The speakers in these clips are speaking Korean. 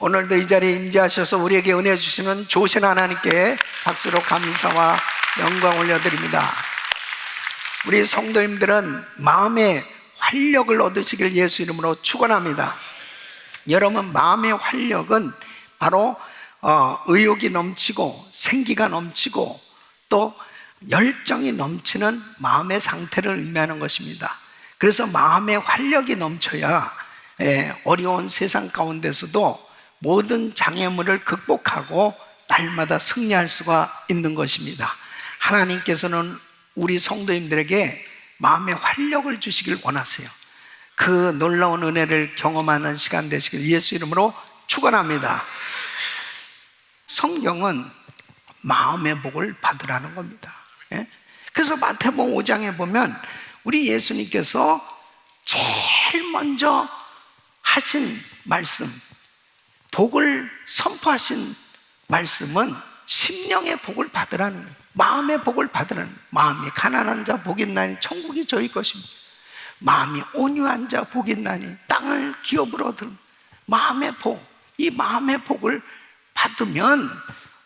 오늘도 이 자리에 임재하셔서 우리에게 은혜 주시는 좋으신 하나님께 박수로 감사와 영광 올려드립니다. 우리 성도님들은 마음의 활력을 얻으시길 예수 이름으로 축원합니다. 여러분, 마음의 활력은 바로 의욕이 넘치고 생기가 넘치고 또 열정이 넘치는 마음의 상태를 의미하는 것입니다. 그래서 마음의 활력이 넘쳐야 어려운 세상 가운데서도 모든 장애물을 극복하고 날마다 승리할 수가 있는 것입니다. 하나님께서는 우리 성도님들에게 마음의 활력을 주시길 원하세요. 그 놀라운 은혜를 경험하는 시간 되시길 예수 이름으로 축원합니다. 성경은 마음의 복을 받으라는 겁니다. 그래서 마태복음 5장에 보면 우리 예수님께서 제일 먼저 하신 말씀, 복을 선포하신 말씀은 심령의 복을 받으라는 거예요. 마음의 복을 받으라는 거예요. 마음이 가난한 자 복이 있나니 천국이 저희 것입니다. 마음이 온유한 자 복이 있나니 땅을 기업으로 얻은 마음의 복, 이 마음의 복을 받으면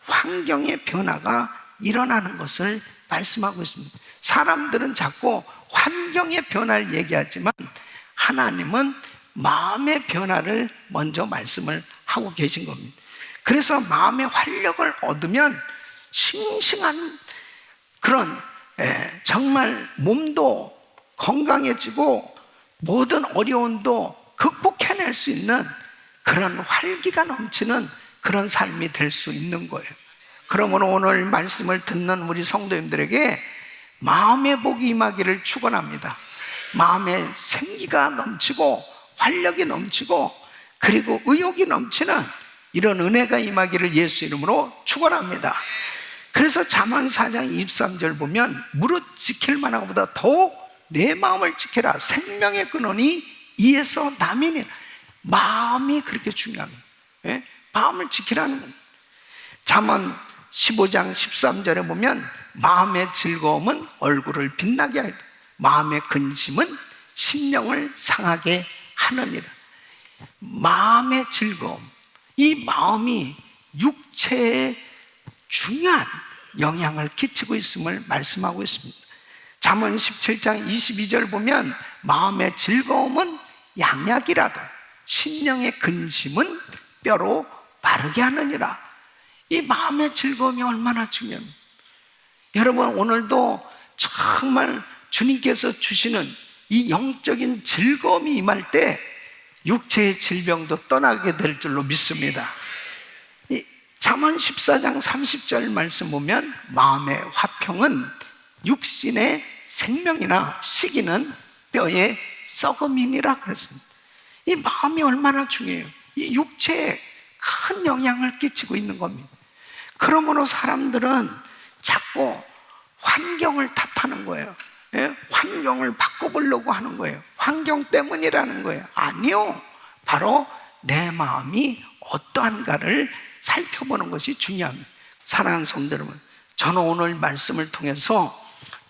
환경의 변화가 일어나는 것을 말씀하고 있습니다. 사람들은 자꾸 환경의 변화를 얘기하지만 하나님은 마음의 변화를 먼저 말씀을 하고 계신 겁니다. 그래서 마음의 활력을 얻으면 싱싱한 그런 정말 몸도 건강해지고 모든 어려움도 극복해낼 수 있는 그런 활기가 넘치는 그런 삶이 될 수 있는 거예요. 그러므로 오늘 말씀을 듣는 우리 성도님들에게 마음의 복이 임하기를 축원합니다. 마음의 생기가 넘치고 활력이 넘치고 그리고 의욕이 넘치는 이런 은혜가 임하기를 예수 이름으로 축원합니다. 그래서 잠언 4장 23절 보면 무릇 지킬 만한 것보다 더욱 내 마음을 지켜라. 생명의 근원이 이에서 남이니라. 마음이 그렇게 중요합니다. 마음을 지키라는 겁니다. 잠언 15장 13절에 보면 마음의 즐거움은 얼굴을 빛나게 하리라. 마음의 근심은 심령을 상하게 하느니라. 마음의 즐거움, 이 마음이 육체에 중요한 영향을 끼치고 있음을 말씀하고 있습니다. 잠언 17장 22절 보면 마음의 즐거움은 양약이라도 심령의 근심은 뼈로 마르게 하느니라. 이 마음의 즐거움이 얼마나 중요합니다. 여러분, 오늘도 정말 주님께서 주시는 이 영적인 즐거움이 임할 때 육체의 질병도 떠나게 될 줄로 믿습니다. 이 잠언 14장 30절 말씀 보면 마음의 화평은 육신의 생명이나 시기는 뼈의 썩음이니라 그랬습니다. 이 마음이 얼마나 중요해요. 이 육체에 큰 영향을 끼치고 있는 겁니다. 그러므로 사람들은 자꾸 환경을 탓하는 거예요. 환경을 바꿔보려고 하는 거예요. 환경 때문이라는 거예요. 아니요, 바로 내 마음이 어떠한가를 살펴보는 것이 중요합니다. 사랑하는 성도 여러분, 저는 오늘 말씀을 통해서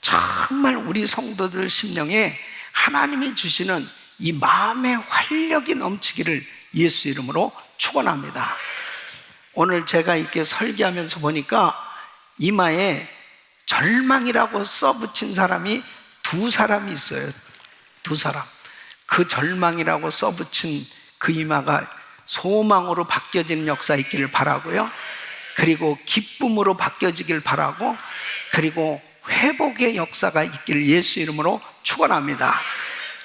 정말 우리 성도들 심령에 하나님이 주시는 이 마음의 활력이 넘치기를 예수 이름으로 축원합니다. 오늘 제가 이렇게 설교하면서 보니까 이마에 절망이라고 써붙인 사람이 두 사람이 있어요. 두 사람. 그 절망이라고 써붙인 그 이마가 소망으로 바뀌어지는 역사 있기를 바라고요. 그리고 기쁨으로 바뀌어지길 바라고, 그리고 회복의 역사가 있기를 예수 이름으로 축원합니다.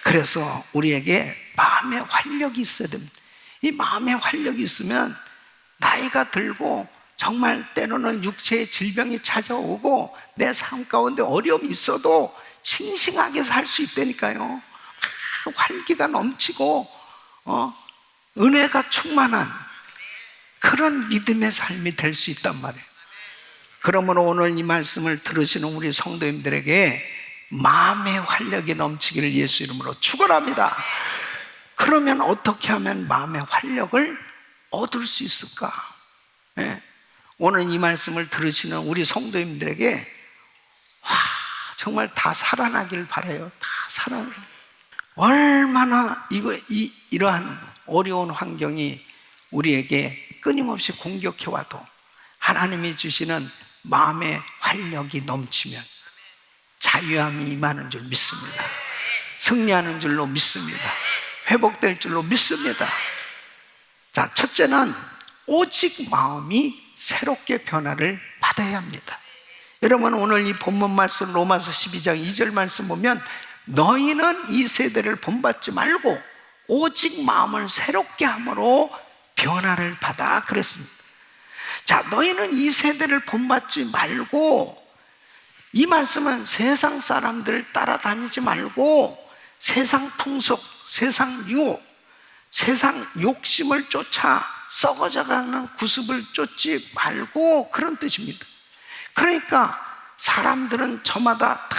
그래서 우리에게 마음의 활력이 있어야 됩니다. 이 마음의 활력이 있으면 나이가 들고 정말 때로는 육체의 질병이 찾아오고 내 삶 가운데 어려움이 있어도 싱싱하게 살 수 있다니까요. 활기가 넘치고 은혜가 충만한 그런 믿음의 삶이 될 수 있단 말이에요. 그러므로 오늘 이 말씀을 들으시는 우리 성도님들에게 마음의 활력이 넘치기를 예수 이름으로 축원합니다. 그러면 어떻게 하면 마음의 활력을 얻을 수 있을까? 오늘 이 말씀을 들으시는 우리 성도님들에게 정말 다 살아나길 바라요. 다 살아나. 얼마나 이러한 어려운 환경이 우리에게 끊임없이 공격해와도 하나님이 주시는 마음의 활력이 넘치면 자유함이 임하는 줄 믿습니다. 승리하는 줄로 믿습니다. 회복될 줄로 믿습니다. 자, 첫째는 오직 마음이 새롭게 변화를 받아야 합니다. 여러분, 오늘 이 본문 말씀 로마서 12장 2절 말씀 보면 너희는 이 세대를 본받지 말고 오직 마음을 새롭게 함으로 변화를 받아 그랬습니다. 자, 너희는 이 세대를 본받지 말고, 이 말씀은 세상 사람들 따라다니지 말고 세상 풍속, 세상 유혹, 세상 욕심을 쫓아 썩어져가는 구습을 쫓지 말고 그런 뜻입니다. 그러니까 사람들은 저마다 다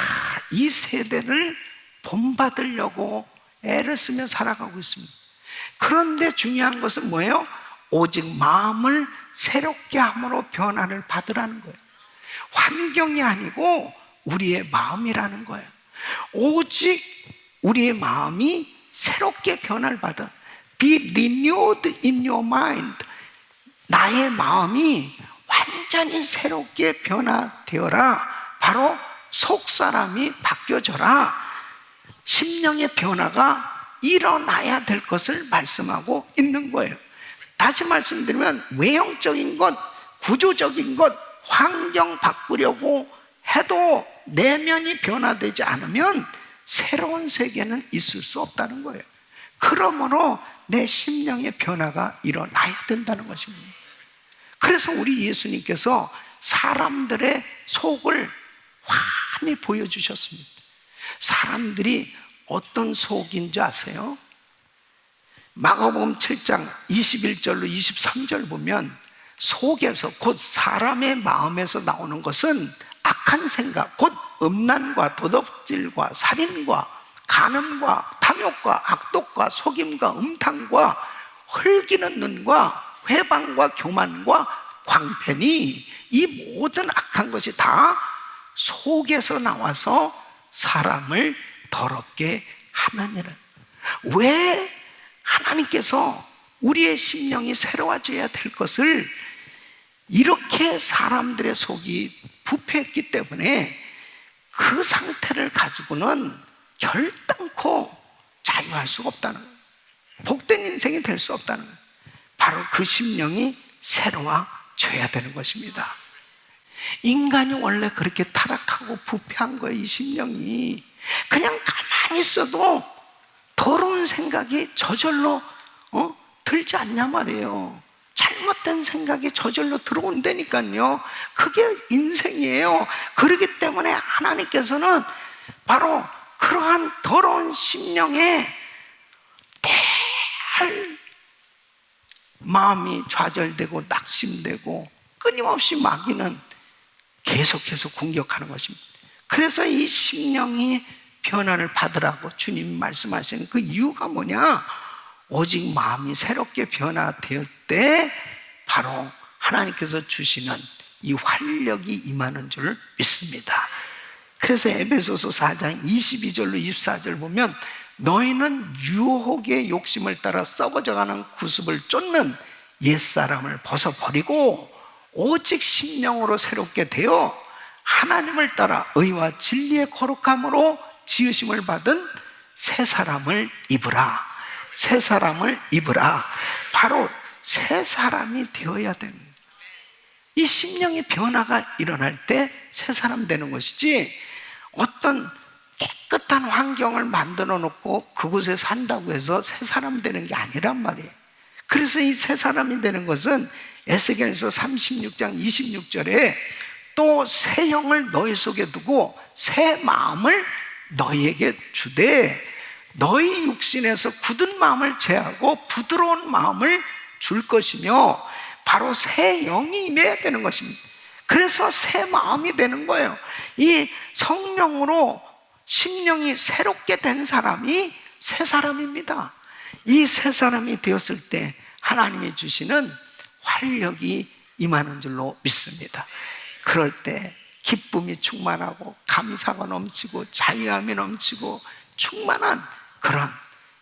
이 세대를 본받으려고 애를 쓰며 살아가고 있습니다. 그런데 중요한 것은 뭐예요? 오직 마음을 새롭게 함으로 변화를 받으라는 거예요. 환경이 아니고 우리의 마음이라는 거예요. 오직 우리의 마음이 새롭게 변화를 받아. Be renewed in your mind. 나의 마음이 완전히 새롭게 변화되어라. 바로 속 사람이 바뀌어져라. 심령의 변화가 일어나야 될 것을 말씀하고 있는 거예요. 다시 말씀드리면 외형적인 것, 구조적인 것, 환경 바꾸려고 해도 내면이 변화되지 않으면 새로운 세계는 있을 수 없다는 거예요. 그러므로 내 심령의 변화가 일어나야 된다는 것입니다. 그래서 우리 예수님께서 사람들의 속을 환히 보여주셨습니다. 사람들이 어떤 속인 줄 아세요? 마가복음 7장 21절로 23절 보면 속에서, 곧 사람의 마음에서 나오는 것은 악한 생각, 곧 음란과 도덕질과 살인과 간음과 탐욕과 악독과 속임과 음탕과 흘기는 눈과 회방과 교만과 광패니, 이 모든 악한 것이 다 속에서 나와서 사람을 더럽게 하느니라. 왜 하나님께서 우리의 심령이 새로워져야 될 것을 이렇게 사람들의 속이 부패했기 때문에 그 상태를 가지고는 결단코 자유할 수가 없다는 거예요. 복된 인생이 될 수 없다는 거예요. 바로 그 심령이 새로워져야 되는 것입니다. 인간이 원래 그렇게 타락하고 부패한 거예요. 이 심령이 그냥 가만히 있어도 더러운 생각이 저절로 들지 않냐 말이에요. 잘못된 생각이 저절로 들어온다니까요. 그게 인생이에요. 그렇기 때문에 하나님께서는 바로 그러한 더러운 심령에 대할 마음이 좌절되고 낙심되고 끊임없이 마귀는 계속해서 공격하는 것입니다. 그래서 이 심령이 변화를 받으라고 주님 말씀하시는 그 이유가 뭐냐? 오직 마음이 새롭게 변화될 때 바로 하나님께서 주시는 이 활력이 임하는 줄 믿습니다. 그래서 에베소서 4장 22절로 24절 보면 너희는 유혹의 욕심을 따라 썩어져가는 구습을 쫓는 옛사람을 벗어버리고 오직 심령으로 새롭게 되어 하나님을 따라 의와 진리의 거룩함으로 지으심을 받은 새 사람을 입으라. 새 사람을 입으라. 바로 새 사람이 되어야 됩니다. 이 심령의 변화가 일어날 때 새 사람 되는 것이지, 어떤 깨끗한 환경을 만들어 놓고 그곳에 산다고 해서 새 사람 되는 게 아니란 말이에요. 그래서 이 새 사람이 되는 것은 에스겔서 36장 26절에 또 새 영을 너희 속에 두고 새 마음을 너희에게 주되 너희 육신에서 굳은 마음을 제하고 부드러운 마음을 줄 것이며, 바로 새 영이 임해야 되는 것입니다. 그래서 새 마음이 되는 거예요. 이 성령으로 심령이 새롭게 된 사람이 새 사람입니다. 이 새 사람이 되었을 때 하나님이 주시는 활력이 임하는 줄로 믿습니다. 그럴 때 기쁨이 충만하고 감사가 넘치고 자유함이 넘치고 충만한 그런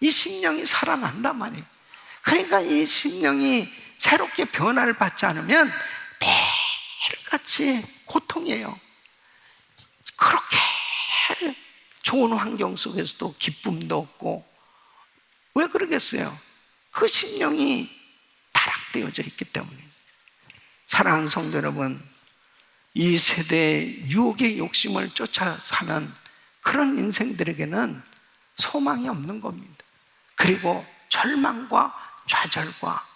이 심령이 살아난단 말이에요. 그러니까 이 심령이 새롭게 변화를 받지 않으면 매일같이 고통이에요. 그렇게 좋은 환경 속에서도 기쁨도 없고. 왜 그러겠어요? 그 심령이 타락되어져 있기 때문입니다. 사랑하는 성도 여러분, 이 세대의 유혹의 욕심을 쫓아 사는 그런 인생들에게는 소망이 없는 겁니다. 그리고 절망과 좌절과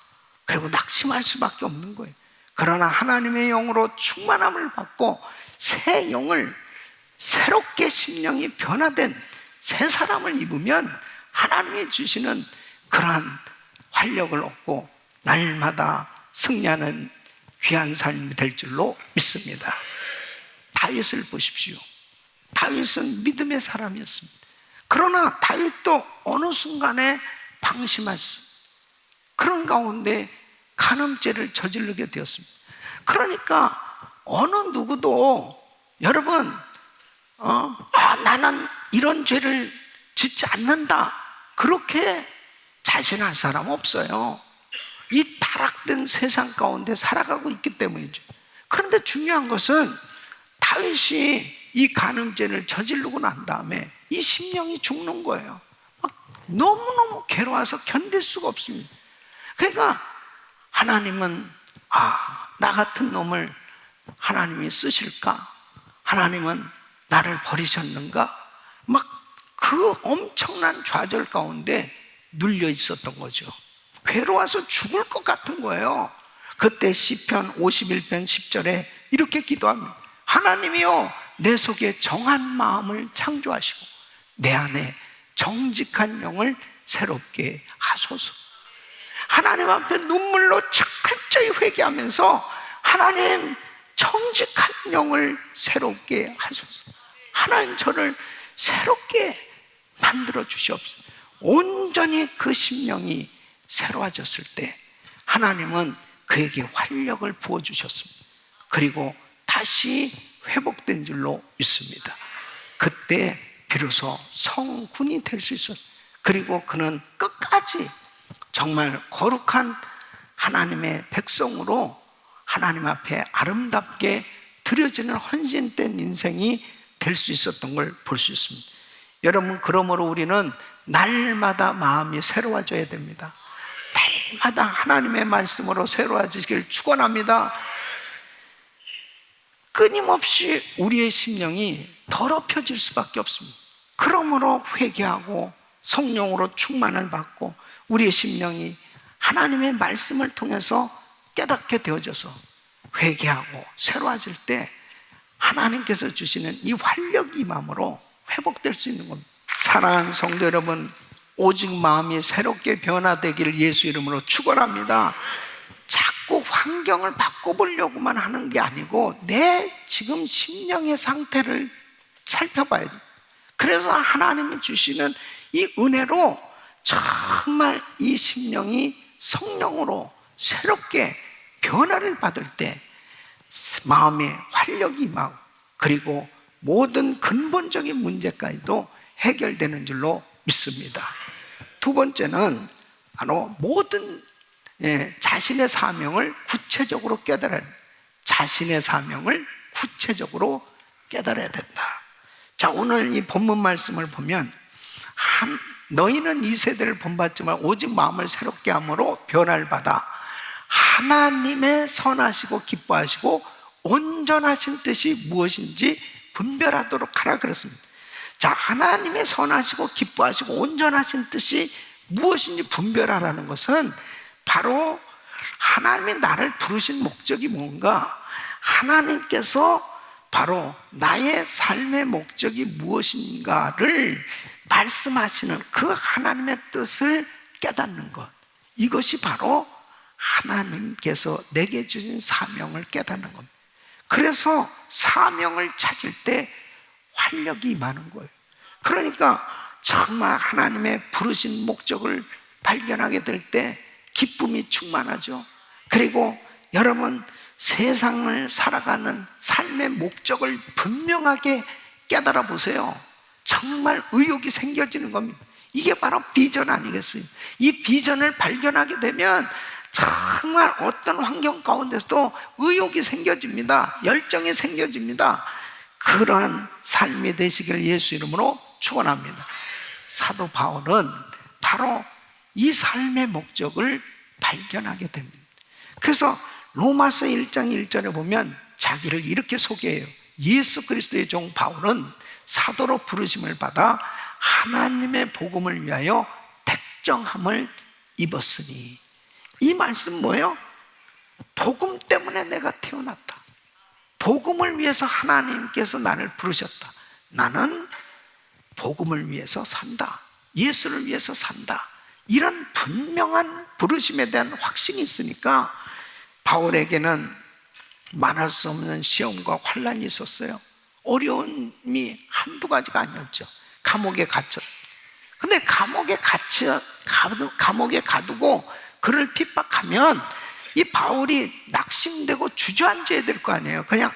그리고 낙심할 수밖에 없는 거예요. 그러나 하나님의 영으로 충만함을 받고 새 영을, 새롭게 심령이 변화된 새 사람을 입으면 하나님이 주시는 그러한 활력을 얻고 날마다 승리하는 귀한 삶이 될 줄로 믿습니다. 다윗을 보십시오. 다윗은 믿음의 사람이었습니다. 그러나 다윗도 어느 순간에 방심했어. 그런 가운데 간음죄를 저지르게 되었습니다. 그러니까 어느 누구도 여러분 나는 이런 죄를 짓지 않는다, 그렇게 자신할 사람 없어요. 이 타락된 세상 가운데 살아가고 있기 때문이죠. 그런데 중요한 것은 다윗이 이 간음죄를 저지르고 난 다음에 이 심령이 죽는 거예요. 막 너무너무 괴로워서 견딜 수가 없습니다. 그러니까 하나님은 나 같은 놈을 하나님이 쓰실까? 하나님은 나를 버리셨는가? 막 그 엄청난 좌절 가운데 눌려 있었던 거죠. 괴로워서 죽을 것 같은 거예요. 그때 시편 51편 10절에 이렇게 기도합니다. 하나님이여, 내 속에 정한 마음을 창조하시고 내 안에 정직한 영을 새롭게 하소서. 하나님 앞에 눈물로 철저히 회개하면서 하나님, 정직한 영을 새롭게 하소서. 하나님, 저를 새롭게 만들어 주시옵소서. 온전히 그 심령이 새로워졌을 때 하나님은 그에게 활력을 부어주셨습니다. 그리고 다시 회복된 줄로 믿습니다. 그때 비로소 성군이 될 수 있었어요. 그리고 그는 끝까지 정말 거룩한 하나님의 백성으로 하나님 앞에 아름답게 드려지는 헌신된 인생이 될 수 있었던 걸 볼 수 있습니다. 여러분, 그러므로 우리는 날마다 마음이 새로워져야 됩니다. 날마다 하나님의 말씀으로 새로워지길 축원합니다. 끊임없이 우리의 심령이 더럽혀질 수밖에 없습니다. 그러므로 회개하고 성령으로 충만을 받고 우리의 심령이 하나님의 말씀을 통해서 깨닫게 되어져서 회개하고 새로워질 때 하나님께서 주시는 이 활력이 마음으로 회복될 수 있는 겁니다. 사랑하는 성도 여러분, 오직 마음이 새롭게 변화되기를 예수 이름으로 축원합니다. 자꾸 환경을 바꿔보려고만 하는 게 아니고 내 지금 심령의 상태를 살펴봐야 돼요. 그래서 하나님이 주시는 이 은혜로 정말 이 심령이 성령으로 새롭게 변화를 받을 때 마음의 활력이 임하고 그리고 모든 근본적인 문제까지도 해결되는 줄로 믿습니다. 두 번째는 바로 모든 자신의 사명을 구체적으로 깨달아야 된다. 자신의 사명을 구체적으로 깨달아야 된다. 자, 오늘 이 본문 말씀을 보면 너희는 이 세대를 본받지만 오직 마음을 새롭게 함으로 변화를 받아 하나님의 선하시고 기뻐하시고 온전하신 뜻이 무엇인지 분별하도록 하라 그랬습니다. 자, 하나님의 선하시고 기뻐하시고 온전하신 뜻이 무엇인지 분별하라는 것은 바로 하나님이 나를 부르신 목적이 뭔가, 하나님께서 바로 나의 삶의 목적이 무엇인가를 말씀하시는 그 하나님의 뜻을 깨닫는 것, 이것이 바로 하나님께서 내게 주신 사명을 깨닫는 겁니다. 그래서 사명을 찾을 때 활력이 임하는 거예요. 그러니까 정말 하나님의 부르신 목적을 발견하게 될 때 기쁨이 충만하죠. 그리고 여러분, 세상을 살아가는 삶의 목적을 분명하게 깨달아 보세요. 정말 의욕이 생겨지는 겁니다. 이게 바로 비전 아니겠어요? 이 비전을 발견하게 되면 정말 어떤 환경 가운데서도 의욕이 생겨집니다. 열정이 생겨집니다. 그러한 삶이 되시길 예수 이름으로 축원합니다. 사도 바울은 바로 이 삶의 목적을 발견하게 됩니다. 그래서 로마서 1장 1절에 보면 자기를 이렇게 소개해요. 예수 그리스도의 종 바울은 사도로 부르심을 받아 하나님의 복음을 위하여 택정함을 입었으니. 이 말씀 뭐예요? 복음 때문에 내가 태어났다. 복음을 위해서 하나님께서 나를 부르셨다. 나는 복음을 위해서 산다. 예수를 위해서 산다. 이런 분명한 부르심에 대한 확신이 있으니까 바울에게는 말할 수 없는 시험과 환난이 있었어요. 어려움이 한두 가지가 아니었죠. 감옥에 갇혔어요. 근데 감옥에 가두고 그를 핍박하면 이 바울이 낙심되고 주저앉아야 될 거 아니에요. 그냥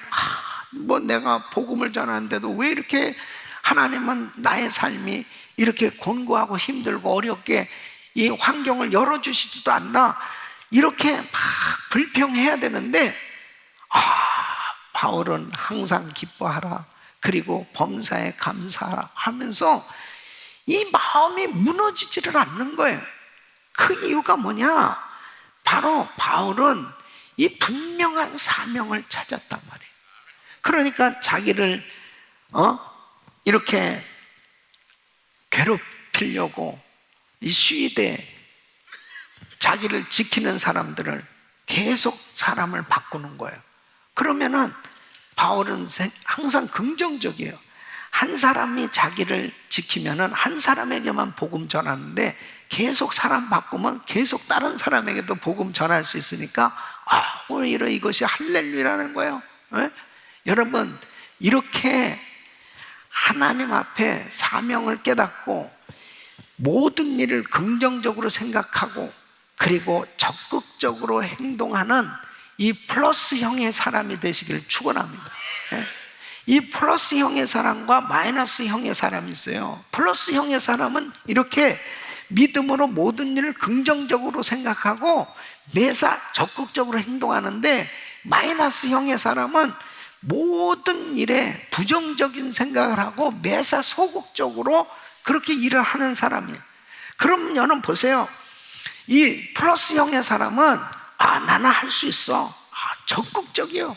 뭐 내가 복음을 전하는데도 왜 이렇게 하나님은 나의 삶이 이렇게 곤고하고 힘들고 어렵게 이 환경을 열어주시지도 않나, 이렇게 막 불평해야 되는데 바울은 항상 기뻐하라, 그리고 범사에 감사하라 하면서 이 마음이 무너지지를 않는 거예요. 그 이유가 뭐냐? 바로 바울은 이 분명한 사명을 찾았단 말이에요. 그러니까 자기를 이렇게 괴롭히려고 이 시위대 자기를 지키는 사람들을 계속 사람을 바꾸는 거예요. 그러면은 바울은 항상 긍정적이에요. 한 사람이 자기를 지키면은 한 사람에게만 복음 전하는데 계속 사람 바꾸면 계속 다른 사람에게도 복음 전할 수 있으니까 오히려 이것이 할렐루야라는 거예요. 네? 여러분, 이렇게 하나님 앞에 사명을 깨닫고 모든 일을 긍정적으로 생각하고 그리고 적극적으로 행동하는 이 플러스형의 사람이 되시길 축원합니다. 네? 이 플러스형의 사람과 마이너스형의 사람이 있어요. 플러스형의 사람은 이렇게 믿음으로 모든 일을 긍정적으로 생각하고 매사 적극적으로 행동하는데, 마이너스형의 사람은 모든 일에 부정적인 생각을 하고 매사 소극적으로 그렇게 일을 하는 사람이에요. 그럼 여러분 보세요. 이 플러스형의 사람은 나는 할 수 있어. 적극적이요.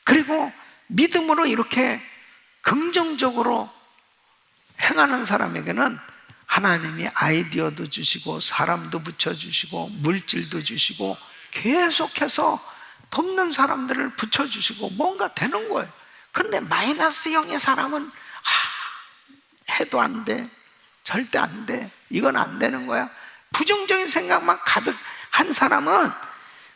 그리고 믿음으로 이렇게 긍정적으로 행하는 사람에게는 하나님이 아이디어도 주시고 사람도 붙여주시고 물질도 주시고 계속해서 돕는 사람들을 붙여주시고 뭔가 되는 거예요. 근데 마이너스형의 사람은 해도 안 돼, 절대 안 돼, 이건 안 되는 거야. 부정적인 생각만 가득한 사람은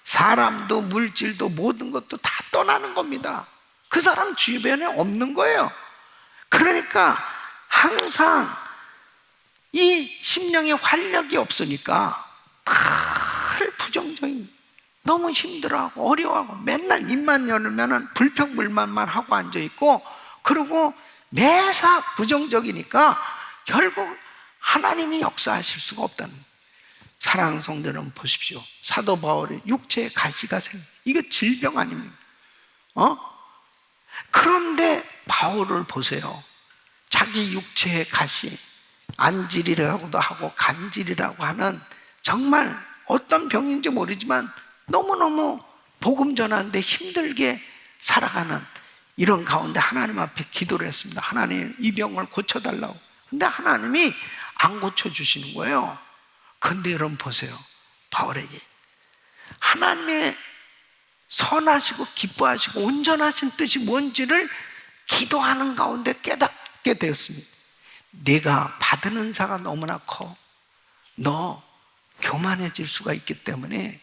사람도 물질도 모든 것도 다 떠나는 겁니다. 그 사람 주변에 없는 거예요. 그러니까 항상 이 심령의 활력이 없으니까 늘 부정적인, 너무 힘들어하고 어려워하고 맨날 입만 열면 불평불만만 하고 앉아있고, 그리고 매사 부정적이니까 결국 하나님이 역사하실 수가 없다는 거예요. 사랑하는 성도 여러분 보십시오. 사도 바울의 육체의 가시가 이거 질병 아닙니까? 그런데 바울을 보세요. 자기 육체의 가시, 안질이라고도 하고 간질이라고 하는 정말 어떤 병인지 모르지만 너무너무 복음 전하는데 힘들게 살아가는 이런 가운데 하나님 앞에 기도를 했습니다. 하나님, 이 병을 고쳐달라고. 근데 하나님이 안 고쳐주시는 거예요. 그런데 여러분 보세요. 바울에게 하나님의 선하시고 기뻐하시고 온전하신 뜻이 뭔지를 기도하는 가운데 깨닫게 되었습니다. 네가 받은 은사가 너무나 커. 너 교만해질 수가 있기 때문에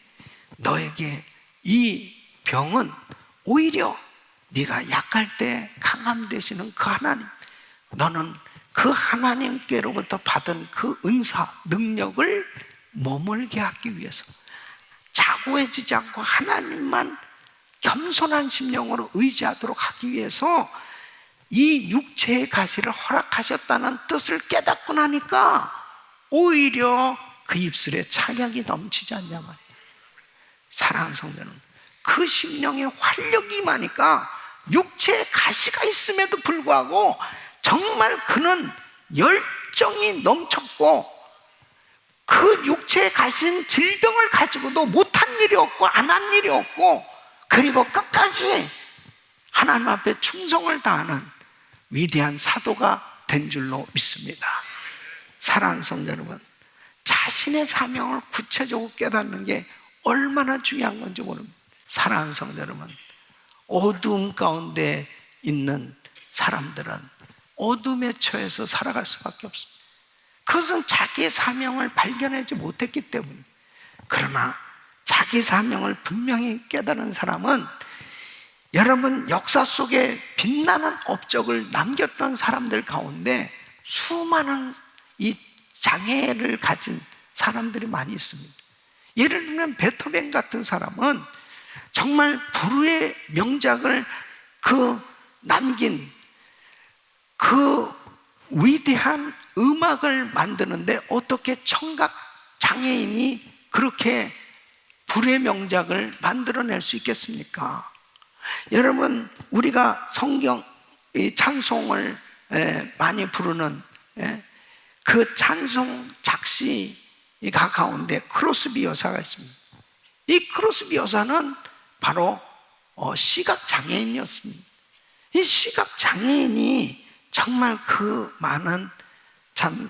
너에게 이 병은 오히려 네가 약할 때 강함 되시는 그 하나님, 너는 그 하나님께로부터 받은 그 은사, 능력을 머물게 하기 위해서 자고해지지 않고 하나님만 겸손한 심령으로 의지하도록 하기 위해서 이 육체의 가시를 허락하셨다는 뜻을 깨닫고 나니까 오히려 그 입술에 착약이 넘치지 않냐 말이에요. 사랑하는 성도는 그 심령에 활력이 임하니까 육체에 가시가 있음에도 불구하고 정말 그는 열정이 넘쳤고, 그 육체에 가신 질병을 가지고도 못한 일이 없고 안 한 일이 없고, 그리고 끝까지 하나님 앞에 충성을 다하는 위대한 사도가 된 줄로 믿습니다. 사랑하는 성도 여러분, 자신의 사명을 구체적으로 깨닫는 게 얼마나 중요한 건지 모릅니다. 사랑하는 성도 여러분, 어두움 가운데 있는 사람들은 어둠에 처해서 살아갈 수밖에 없습니다. 그것은 자기의 사명을 발견하지 못했기 때문입니다. 그러나 자기 사명을 분명히 깨달은 사람은, 여러분, 역사 속에 빛나는 업적을 남겼던 사람들 가운데 수많은 이 장애를 가진 사람들이 많이 있습니다. 예를 들면 베토벤 같은 사람은 정말 불후의 명작을 남긴 그 위대한 음악을 만드는데 어떻게 청각 장애인이 그렇게 불의 명작을 만들어낼 수 있겠습니까? 여러분, 우리가 성경 이 찬송을 많이 부르는 그 찬송 작시가 가운데 크로스비 여사가 있습니다. 이 크로스비 여사는 바로 시각 장애인이었습니다. 이 시각 장애인이 정말 그 많은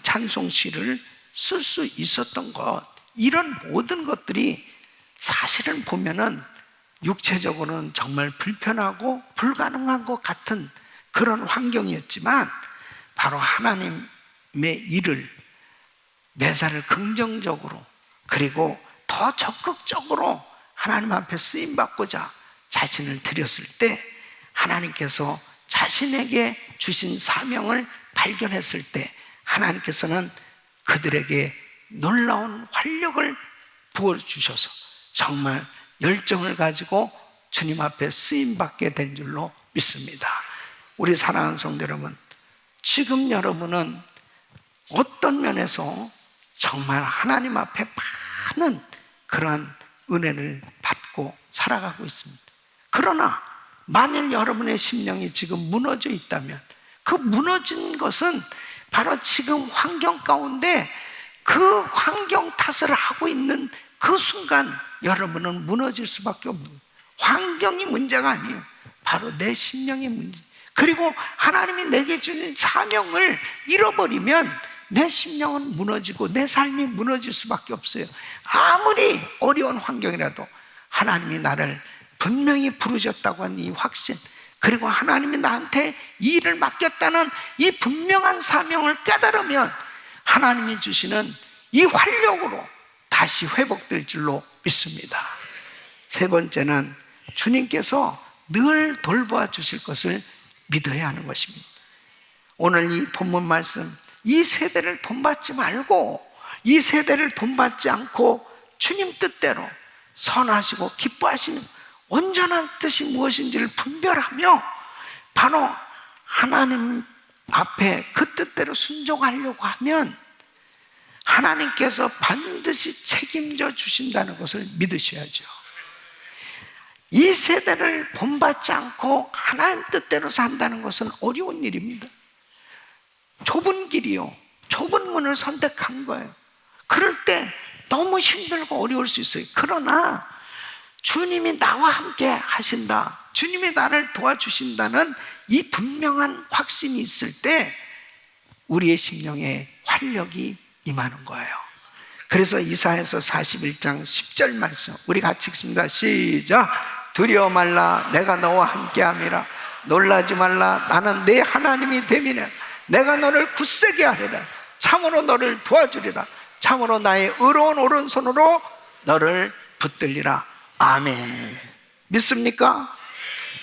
찬송시를 쓸 수 있었던 것, 이런 모든 것들이 사실은 보면은 육체적으로는 정말 불편하고 불가능한 것 같은 그런 환경이었지만, 바로 하나님의 일을 매사를 긍정적으로, 그리고 더 적극적으로 하나님 앞에 쓰임받고자 자신을 드렸을 때, 하나님께서 자신에게 주신 사명을 발견했을 때 하나님께서는 그들에게 놀라운 활력을 부어주셔서 정말 열정을 가지고 주님 앞에 쓰임받게 된 줄로 믿습니다. 우리 사랑하는 성도 여러분, 지금 여러분은 어떤 면에서 정말 하나님 앞에 많은 그러한 은혜를 받고 살아가고 있습니다. 그러나 만일 여러분의 심령이 지금 무너져 있다면, 그 무너진 것은 바로 지금 환경 가운데 그 환경 탓을 하고 있는 그 순간 여러분은 무너질 수밖에 없는, 환경이 문제가 아니에요. 바로 내 심령의 문제. 그리고 하나님이 내게 주신 사명을 잃어버리면 내 심령은 무너지고 내 삶이 무너질 수밖에 없어요. 아무리 어려운 환경이라도 하나님이 나를 분명히 부르셨다고 한 이 확신, 그리고 하나님이 나한테 이 일을 맡겼다는 이 분명한 사명을 깨달으면 하나님이 주시는 이 활력으로 다시 회복될 줄로 믿습니다. 세 번째는 주님께서 늘 돌보아 주실 것을 믿어야 하는 것입니다. 오늘 이 본문 말씀, 이 세대를 본받지 말고, 이 세대를 본받지 않고 주님 뜻대로 선하시고 기뻐하시는 온전한 뜻이 무엇인지를 분별하며 바로 하나님 앞에 그 뜻대로 순종하려고 하면 하나님께서 반드시 책임져 주신다는 것을 믿으셔야죠. 이 세대를 본받지 않고 하나님 뜻대로 산다는 것은 어려운 일입니다. 좁은 길이요, 좁은 문을 선택한 거예요. 그럴 때 너무 힘들고 어려울 수 있어요. 그러나 주님이 나와 함께 하신다, 주님이 나를 도와주신다는 이 분명한 확신이 있을 때 우리의 심령에 활력이 임하는 거예요. 그래서 이사야서 41장 10절 말씀 우리 같이 읽습니다. 시작. 두려워 말라, 내가 너와 함께함이라. 놀라지 말라, 나는 네 하나님이 됨이라. 내가 너를 굳세게 하리라. 참으로 너를 도와주리라. 참으로 나의 의로운 오른손으로 너를 붙들리라. 아멘. 믿습니까?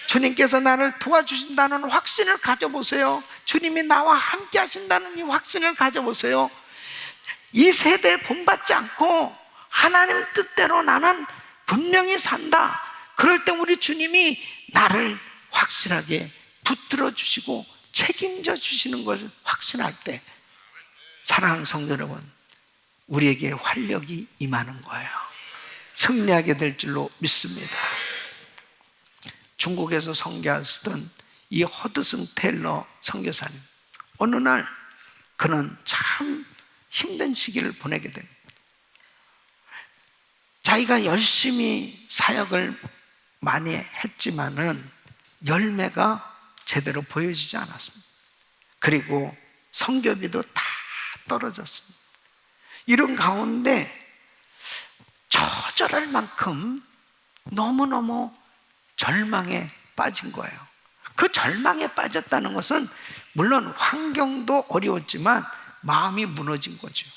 주님께서 나를 도와주신다는 확신을 가져보세요. 주님이 나와 함께 하신다는 이 확신을 가져보세요. 이 세대를 본받지 않고 하나님 뜻대로 나는 분명히 산다. 그럴 때 우리 주님이 나를 확실하게 붙들어 주시고 책임져 주시는 것을 확신할 때, 사랑하는 성도 여러분, 우리에게 활력이 임하는 거예요. 승리하게 될 줄로 믿습니다. 중국에서 선교하시던 이 허드슨 테일러 선교사님, 어느 날 그는 참 힘든 시기를 보내게 됩니다. 자기가 열심히 사역을 많이 했지만은 열매가 제대로 보여지지 않았습니다. 그리고 선교비도 다 떨어졌습니다. 이런 가운데 처절할 만큼 너무너무 절망에 빠진 거예요. 그 절망에 빠졌다는 것은 물론 환경도 어려웠지만 마음이 무너진 거죠.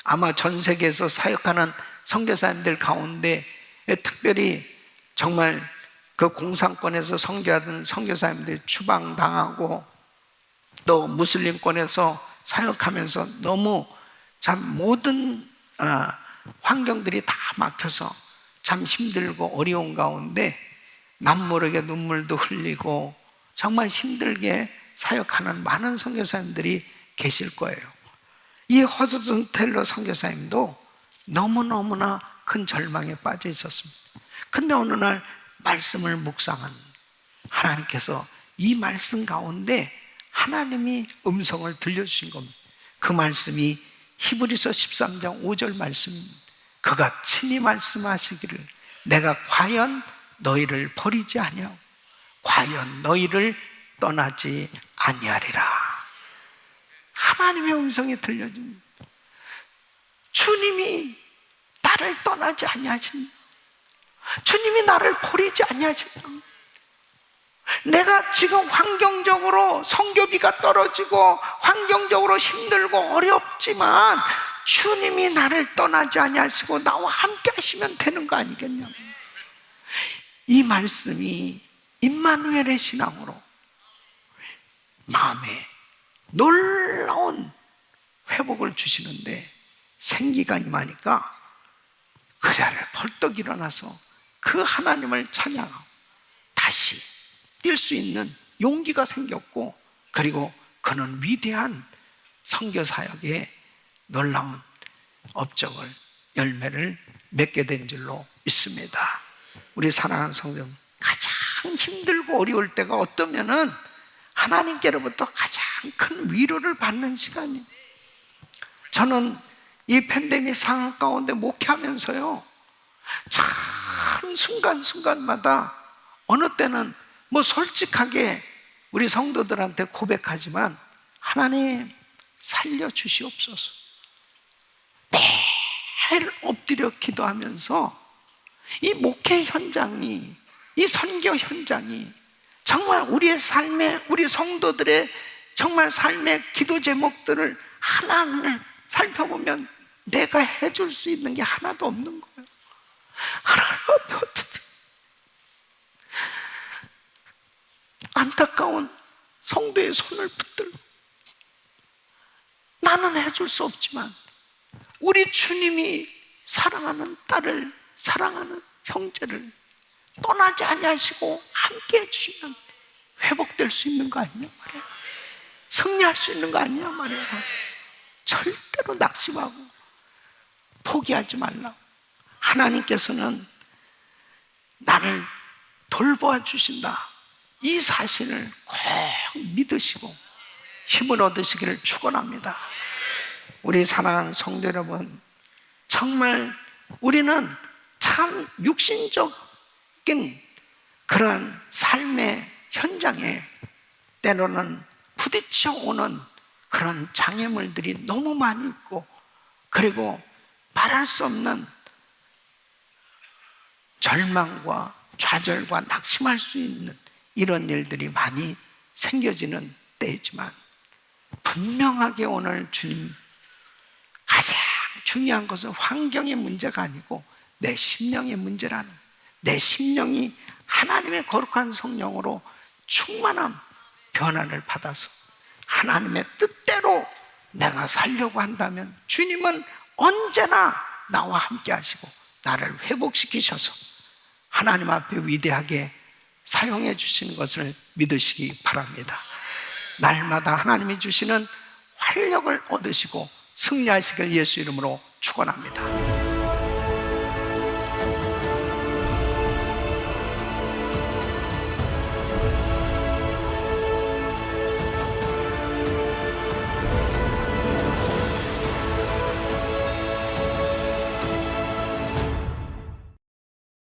아마 전 세계에서 사역하는 선교사님들 가운데 특별히 정말 그 공산권에서 선교하던 선교사님들이 추방당하고 또 무슬림권에서 사역하면서 너무 참 모든 환경들이 다 막혀서 참 힘들고 어려운 가운데 남모르게 눈물도 흘리고 정말 힘들게 사역하는 많은 선교사님들이 계실 거예요. 이 허드슨 테일러 선교사님도 너무너무나 큰 절망에 빠져 있었습니다. 근데 어느 날 말씀을 묵상한 하나님께서 이 말씀 가운데 하나님이 음성을 들려주신 겁니다. 그 말씀이 히브리서 13장 5절 말씀입니다. 그가 친히 말씀하시기를 내가 과연 너희를 버리지 아니하고 과연 너희를 떠나지 아니하리라. 하나님의 음성이 들려줍니다. 주님이 나를 떠나지 아니하신다. 주님이 나를 버리지 아니하신다. 내가 지금 환경적으로 선교비가 떨어지고 환경적으로 힘들고 어렵지만 주님이 나를 떠나지 아니하시고 나와 함께 하시면 되는 거 아니겠냐. 이 말씀이 임마누엘의 신앙으로 마음에 놀라운 회복을 주시는데 생기가 임하니까 그 자리에 벌떡 일어나서 그 하나님을 찬양하고 다시 뛸 수 있는 용기가 생겼고, 그리고 그는 위대한 선교 사역의 놀라운 업적을 열매를 맺게 된 줄로 믿습니다. 우리 사랑하는 성도, 가장 힘들고 어려울 때가 어떠면은 하나님께로부터 가장 큰 위로를 받는 시간이에요. 저는 이 팬데믹 상황 가운데 목회하면서요, 참 순간순간마다 어느 때는 뭐 솔직하게 우리 성도들한테 고백하지만 하나님 살려주시옵소서. 매일 엎드려 기도하면서 이 목회 현장이, 이 선교 현장이 정말 우리의 삶에, 우리 성도들의 정말 삶의 기도 제목들을 하나하나 살펴보면 내가 해줄 수 있는 게 하나도 없는 거예요. 하나님 앞에 어떻게 안타까운 성도의 손을 붙들고 나는 해줄 수 없지만 우리 주님이 사랑하는 딸을, 사랑하는 형제를 떠나지 아니하시고 함께 해주시면 회복될 수 있는 거 아니냐 말이야. 승리할 수 있는 거 아니냐 말이야. 절대로 낙심하고 포기하지 말라고. 하나님께서는 나를 돌보아 주신다, 이 사실을 꼭 믿으시고 힘을 얻으시기를 축원합니다. 우리 사랑하는 성도 여러분, 정말 우리는 참 육신적인 그런 삶의 현장에 때로는 부딪혀 오는 그런 장애물들이 너무 많이 있고, 그리고 말할 수 없는 절망과 좌절과 낙심할 수 있는 이런 일들이 많이 생겨지는 때이지만, 분명하게 오늘 주님 가장 중요한 것은 환경의 문제가 아니고 내 심령의 문제라는, 내 심령이 하나님의 거룩한 성령으로 충만한 변화를 받아서 하나님의 뜻대로 내가 살려고 한다면 주님은 언제나 나와 함께 하시고 나를 회복시키셔서 하나님 앞에 위대하게 사용해 주시는 것을 믿으시기 바랍니다. 날마다 하나님이 주시는 활력을 얻으시고 승리하시길 예수 이름으로 축원합니다. 축원합니다.